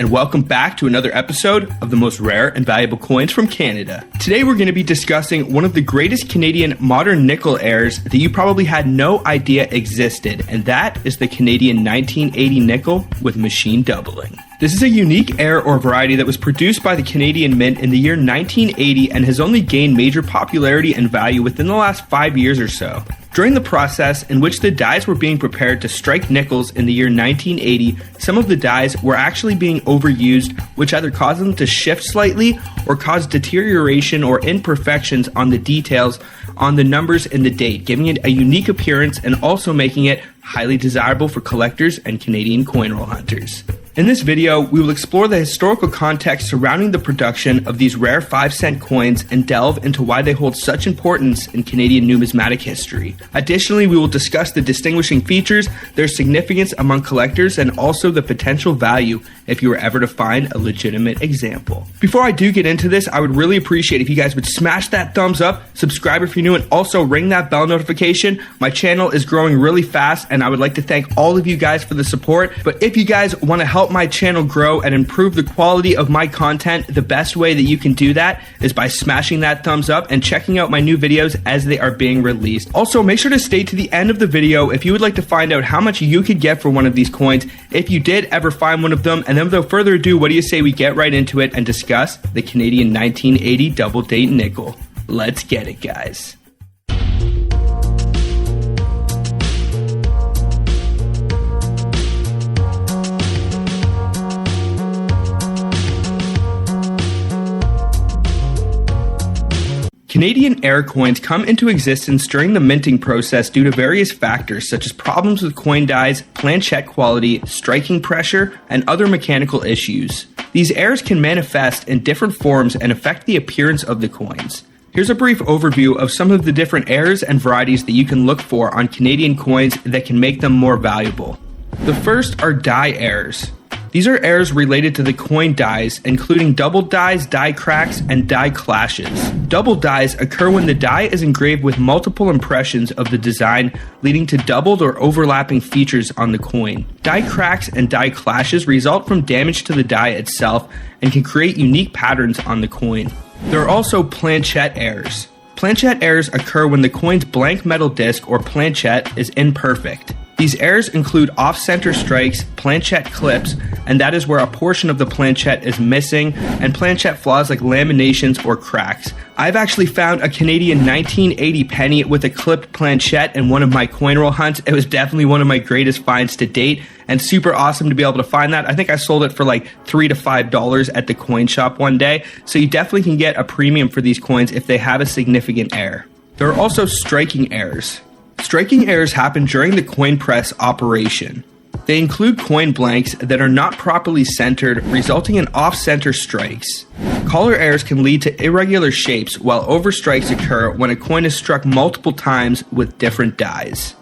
and welcome back to another episode of the most rare and valuable coins from Canada. Today we're going to be discussing one of the greatest Canadian modern nickel heirs that you probably had no idea existed, and that is the Canadian 1980 nickel with machine doubling. This is a unique heir or variety that was produced by the Canadian Mint in the year 1980 and has only gained major popularity and value within the last 5 years or so. During the process in which the dies were being prepared to strike nickels in the year 1980, some of the dies were actually being overused, which either caused them to shift slightly or caused deterioration or imperfections on the details on the numbers and the date, giving it a unique appearance and also making it highly desirable for collectors and Canadian coin roll hunters. In this video, we will explore the historical context surrounding the production of these rare 5-cent coins and delve into why they hold such importance in Canadian numismatic history. Additionally, we will discuss the distinguishing features, their significance among collectors, and also the potential value if you were ever to find a legitimate example. Before I do get into this, I would really appreciate if you guys would smash that thumbs up, subscribe if you're new, and also ring that bell notification. My channel is growing really fast, and I would like to thank all of you guys for the support. But if you guys want to help my channel grow and improve the quality of my content, the best way that you can do that is by smashing that thumbs up and checking out my new videos as they are being released. Also, make sure to stay to the end of the video if you would like to find out how much you could get for one of these coins if you did ever find one of them. And then without further ado, what do you say we get right into it and discuss the Canadian 1980 double date nickel? Let's get it, guys. Canadian heir coins come into existence during the minting process due to various factors such as problems with coin dies, planchette quality, striking pressure, and other mechanical issues. These heirs can manifest in different forms and affect the appearance of the coins. Here's a brief overview of some of the different heirs and varieties that you can look for on Canadian coins that can make them more valuable. The first are die heirs. These are heirs related to the coin dies, including double dies, die cracks, and die clashes. Double dies occur when the die is engraved with multiple impressions of the design, leading to doubled or overlapping features on the coin. Die cracks and die clashes result from damage to the die itself and can create unique patterns on the coin. There are also planchette heirs. Planchette heirs occur when the coin's blank metal disc or planchette is imperfect. These heirs include off-center strikes, planchette clips, and that is where a portion of the planchette is missing, and planchette flaws like laminations or cracks. I've actually found a Canadian 1980 penny with a clipped planchette in one of my coin roll hunts. It was definitely one of my greatest finds to date, and super awesome to be able to find that. I think I sold it for like $3 to $5 at the coin shop one day, so you definitely can get a premium for these coins if they have a significant heir. There are also striking heirs. Striking heirs happen during the coin press operation. They include coin blanks that are not properly centered, resulting in off-center strikes. Collar heirs can lead to irregular shapes, while overstrikes occur when a coin is struck multiple times with different dies.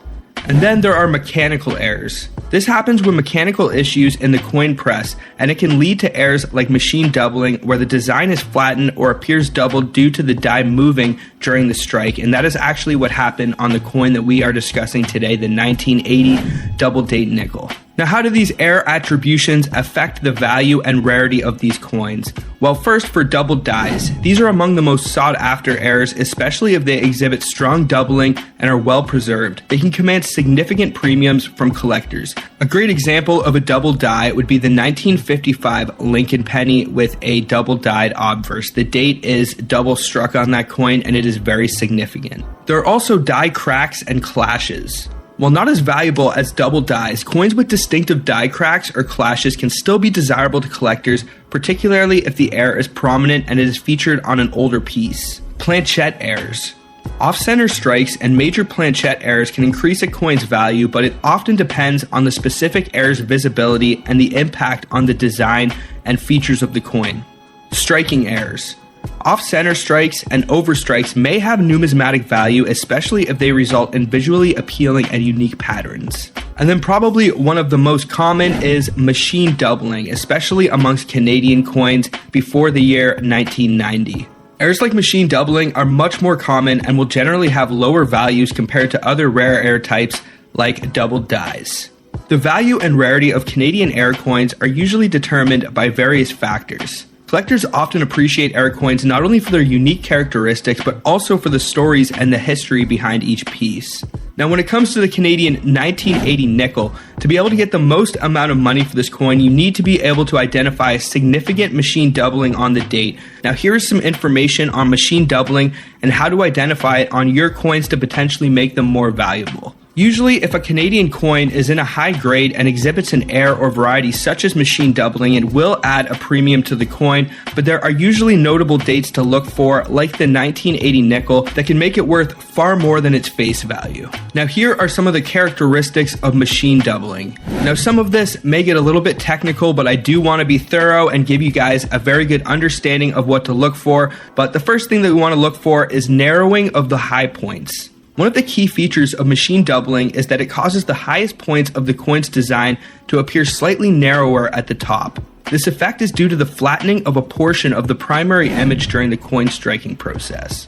And then there are mechanical heirs. This happens with mechanical issues in the coin press, and it can lead to heirs like machine doubling, where the design is flattened or appears doubled due to the die moving during the strike, and that is actually what happened on the coin that we are discussing today, the 1980 double date nickel. Now, how do these heir attributions affect the value and rarity of these coins? Well, first, for double dies. These are among the most sought after heirs, especially if they exhibit strong doubling and are well preserved. They can command significant premiums from collectors. A great example of a double die would be the 1955 Lincoln penny with a double dyed obverse. The date is double struck on that coin, and it is very significant. There are also die cracks and clashes. While not as valuable as double dies, coins with distinctive die cracks or clashes can still be desirable to collectors, particularly if the heir is prominent and it is featured on an older piece. Planchette heirs. Off-center strikes and major planchette heirs can increase a coin's value, but it often depends on the specific heir's visibility and the impact on the design and features of the coin. Striking heirs. Off-center strikes and overstrikes may have numismatic value, especially if they result in visually appealing and unique patterns. And then probably one of the most common is machine doubling, especially amongst Canadian coins before the year 1990. Heirs like machine doubling are much more common and will generally have lower values compared to other rare heir types like double dies. The value and rarity of Canadian era coins are usually determined by various factors. Collectors often appreciate era coins not only for their unique characteristics, but also for the stories and the history behind each piece. Now, when it comes to the Canadian 1980 nickel, to be able to get the most amount of money for this coin, you need to be able to identify a significant machine doubling on the date. Now, here is some information on machine doubling and how to identify it on your coins to potentially make them more valuable. Usually, if a Canadian coin is in a high grade and exhibits an air or variety such as machine doubling, it will add a premium to the coin, but there are usually notable dates to look for, like the 1980 nickel, that can make it worth far more than its face value. Now, here are some of the characteristics of machine doubling. Now, some of this may get a little bit technical, but I do want to be thorough and give you guys a very good understanding of what to look for. But the first thing that we want to look for is narrowing of the high points. One of the key features of machine doubling is that it causes the highest points of the coin's design to appear slightly narrower at the top. This effect is due to the flattening of a portion of the primary image during the coin striking process.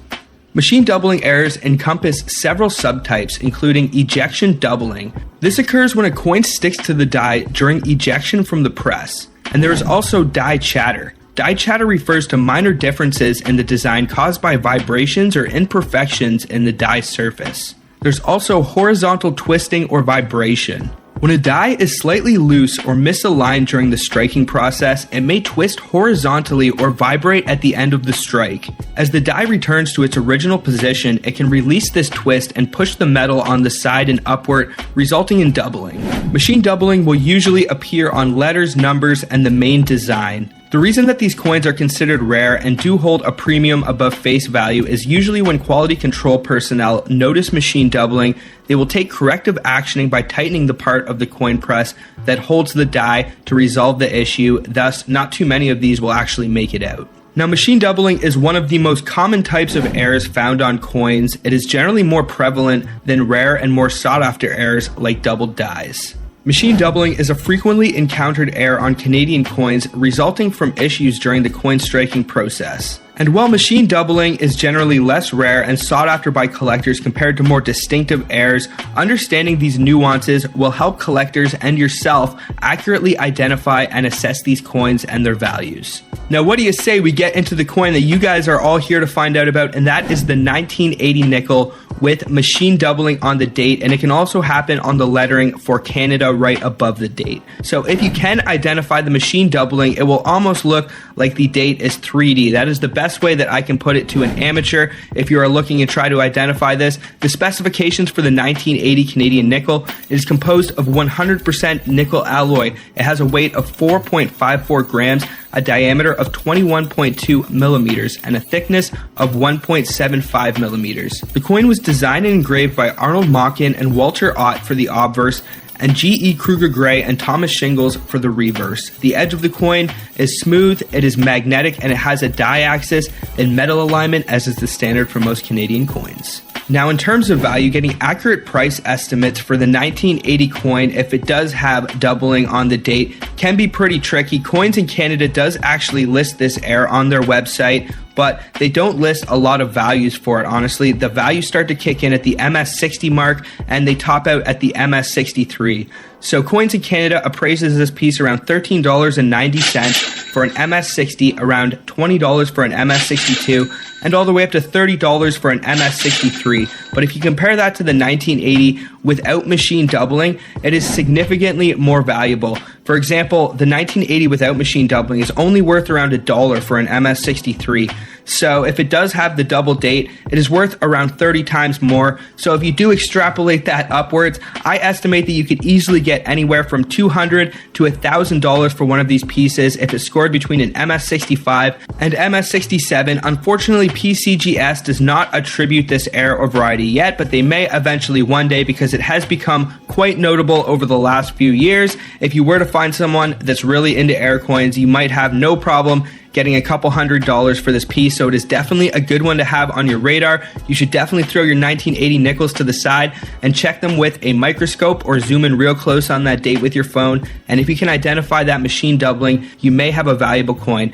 Machine doubling errors encompass several subtypes, including ejection doubling. This occurs when a coin sticks to the die during ejection from the press. And there is also die chatter. Die chatter refers to minor differences in the design caused by vibrations or imperfections in the die surface. There's also horizontal twisting or vibration. When a die is slightly loose or misaligned during the striking process, it may twist horizontally or vibrate at the end of the strike. As the die returns to its original position, it can release this twist and push the metal on the side and upward, resulting in doubling. Machine doubling will usually appear on letters, numbers, and the main design. The reason that these coins are considered rare and do hold a premium above face value is usually when quality control personnel notice machine doubling, they will take corrective actioning by tightening the part of the coin press that holds the die to resolve the issue, thus not too many of these will actually make it out. Now, machine doubling is one of the most common types of errors found on coins. It is generally more prevalent than rare and more sought after errors like doubled dies. Machine doubling is a frequently encountered error on Canadian coins resulting from issues during the coin striking process. And while machine doubling is generally less rare and sought after by collectors compared to more distinctive errors, understanding these nuances will help collectors and yourself accurately identify and assess these coins and their values. Now, what do you say we get into the coin that you guys are all here to find out about, and that is the 1980 nickel with machine doubling on the date, and it can also happen on the lettering for Canada right above the date. So if you can identify the machine doubling, it will almost look like the date is 3D. That is the best way that I can put it to an amateur if you are looking to try to identify this. The specifications for the 1980 Canadian nickel, it is composed of 100% nickel alloy. It has a weight of 4.54 grams, a diameter of 21.2 millimeters, and a thickness of 1.75 millimeters. The coin was designed and engraved by Arnold Mockin and Walter Ott for the obverse, and G.E. Kruger Gray and Thomas Shingles for the reverse. The edge of the coin is smooth, it is magnetic, and it has a die axis and metal alignment, as is the standard for most Canadian coins. Now, in terms of value, getting accurate price estimates for the 1980 coin, if it does have doubling on the date, can be pretty tricky. Coins in Canada does actually list this error on their website, but they don't list a lot of values for it, honestly. The values start to kick in at the MS60 mark, and they top out at the MS63. So Coins in Canada appraises this piece around $13.90 for an MS60, around $20 for an MS62, and all the way up to $30 for an MS63. But if you compare that to the 1980 without machine doubling, it is significantly more valuable. For example, the 1980 without machine doubling is only worth around $1 for an MS63. So if it does have the double date, it is worth around 30 times more. So if you do extrapolate that upwards, I estimate that you could easily get anywhere from $200 to $1,000 for one of these pieces if it's scored between an MS65 and MS67. Unfortunately, PCGS does not attribute this error or variety yet, but they may eventually one day because it has become quite notable over the last few years. If you were to find someone that's really into error coins, you might have no problem getting a couple $100s for this piece, so it is definitely a good one to have on your radar. You should definitely throw your 1980 nickels to the side and check them with a microscope or zoom in real close on that date with your phone, and if you can identify that machine doubling, you may have a valuable coin.